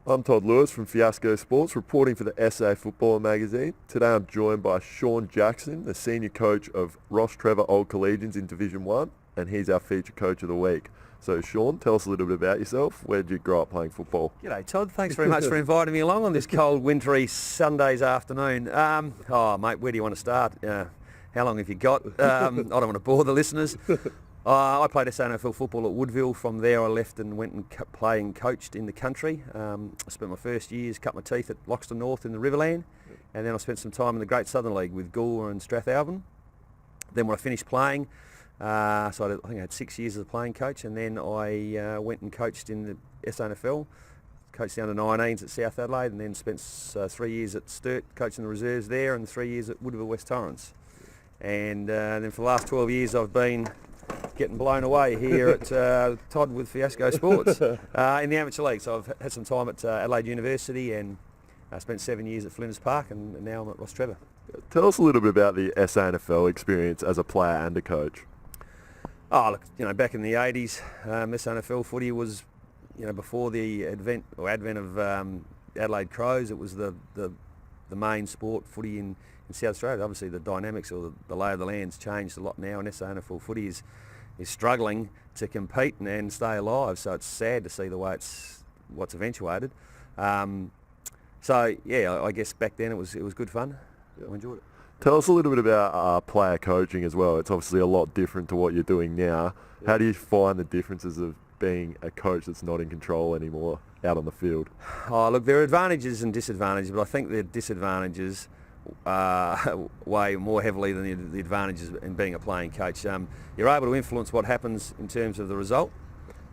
I'm Todd Lewis from Fiasco Sports, reporting for the SA Footballer magazine. Today I'm joined by Sean Jackson, the senior coach of Rostrevor Old Collegians in Division 1, and he's our feature coach of the week. So Sean, tell us a little bit about yourself. Where did you grow up playing football? G'day Todd, thanks very much for inviting me along on this cold, wintry Sunday's afternoon. Mate, where do you want to start? How long have you got? I don't want to bore the listeners. I played SANFL football at Woodville. From there I left and went and played and coached in the country. I spent my first years, cut my teeth at Loxton North in the Riverland, and then I spent some time in the Great Southern League with Goolwa and Strathalbyn. Then when I finished playing, I think I had 6 years as a playing coach, and then I went and coached in the SANFL, coached the under-19s at South Adelaide, and then spent 3 years at Sturt coaching the reserves there, and 3 years at Woodville West Torrens. And then for the last 12 years I've been getting blown away here at Todd with Fiasco Sports in the amateur league. So I've had some time at Adelaide University, and I spent 7 years at Flinders Park, and now I'm at Rostrevor. Tell us a little bit about the SANFL experience as a player and a coach. Oh, look, back in the 80s, SANFL footy was, before the advent of Adelaide Crows. It was the main sport, footy in South Australia. Obviously the dynamics or the lay of the land's changed a lot now, and SANFL footy is struggling to compete and stay alive. So it's sad to see the way what's eventuated. I guess back then it was good fun. Yeah. I enjoyed it. Tell us a little bit about player coaching as well. It's obviously a lot different to what you're doing now. Yeah. How do you find the differences of being a coach that's not in control anymore out on the field? Oh, look, there are advantages and disadvantages, but I think the disadvantages weigh more heavily than the advantages in being a playing coach. You're able to influence what happens in terms of the result,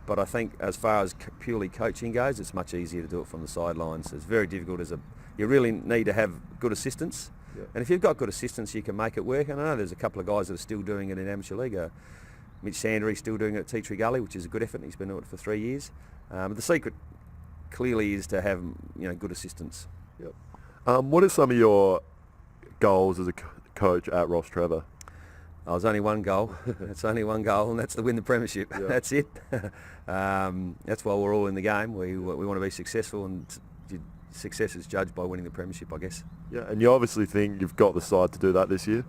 but I think as far as purely coaching goes, it's much easier to do it from the sidelines. It's very difficult you really need to have good assistance. Yeah. And if you've got good assistance, you can make it work. And I know there's a couple of guys that are still doing it in amateur league. Mitch Sandery's still doing it at Tea Tree Gully, which is a good effort. He's been doing it for 3 years. But the secret clearly is to have good assistance. Yep. What are some of your goals as a coach at Rostrevor? There's only one goal. It's only one goal, and that's to win the premiership. Yeah. That's it. That's why we're all in the game. We want to be successful, and success is judged by winning the premiership, I guess. Yeah, and you obviously think you've got the side to do that this year?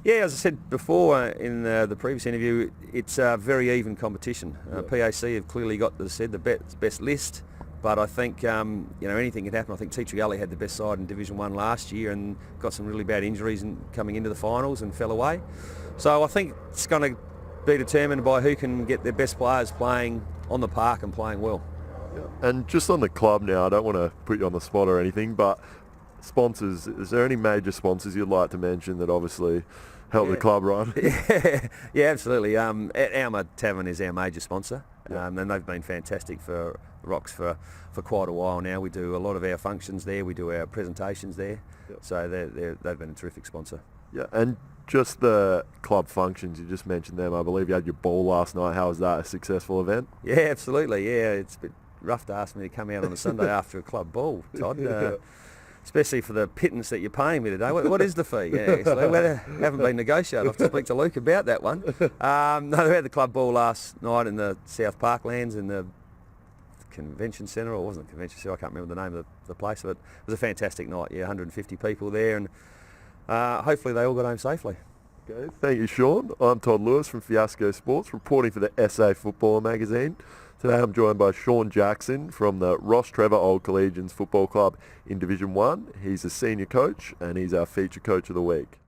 Yeah, as I said before in the previous interview, it's a very even competition. PAC have clearly got, as I said, the best list, but I think anything can happen. I think Tea Tree Gully had the best side in Division 1 last year and got some really bad injuries coming into the finals and fell away. So I think it's going to be determined by who can get their best players playing on the park and playing well. Yeah. And just on the club now, I don't want to put you on the spot or anything, but sponsors, is there any major sponsors you'd like to mention that obviously help the club run? Yeah, absolutely. Alma Tavern is our major sponsor, and they've been fantastic for Rocks for quite a while now. We do a lot of our functions there. We do our presentations there. Yep. So they've been a terrific sponsor. Yeah, and just the club functions, you just mentioned them. I believe you had your ball last night. How was that? A successful event? Yeah, absolutely. Yeah, it's a bit rough to ask me to come out on a Sunday after a club ball, Todd. Especially for the pittance that you're paying me today. What is the fee? Yeah, so we haven't been negotiated. I'll have to speak to Luke about that one. No, we had the club ball last night in the South Parklands in the convention centre, or it wasn't a convention centre, I can't remember the name of the place, but it was a fantastic night. Yeah, 150 people there, and hopefully they all got home safely. Okay, thank you, Sean. I'm Todd Lewis from Fiasco Sports, reporting for the SA Footballer magazine. Today I'm joined by Sean Jackson from the Rostrevor Old Collegians Football Club in Division 1. He's a senior coach and he's our feature coach of the week.